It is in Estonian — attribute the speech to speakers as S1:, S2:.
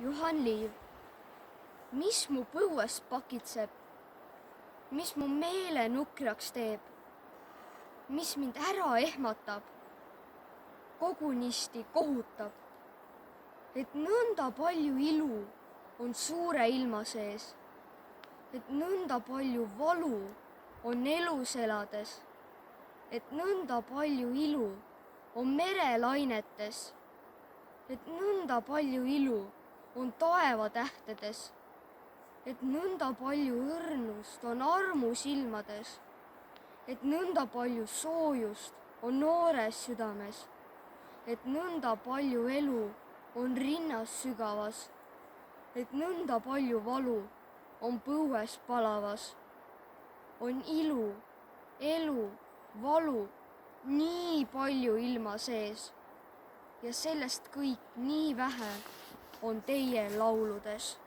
S1: Juhan Liiv. Mis mu põues pakitseb, mis mu meele nukraks teeb, mis mind ära ehmatab, kogunisti kohutab, et nõnda palju ilu on suure ilma sees, et nõnda palju valu on elus elades, et nõnda palju ilu on merelainetes, et nõnda palju ilu on taevatähtedes, et nõnda palju õrnust on armu silmades, et nõnda palju soojust on noores südames, et nõnda palju elu on rinnas sügavas, et nõnda palju valu on põues palavas. On ilu, elu, valu nii palju ilma sees ja sellest kõik nii vähe on teie lauludes.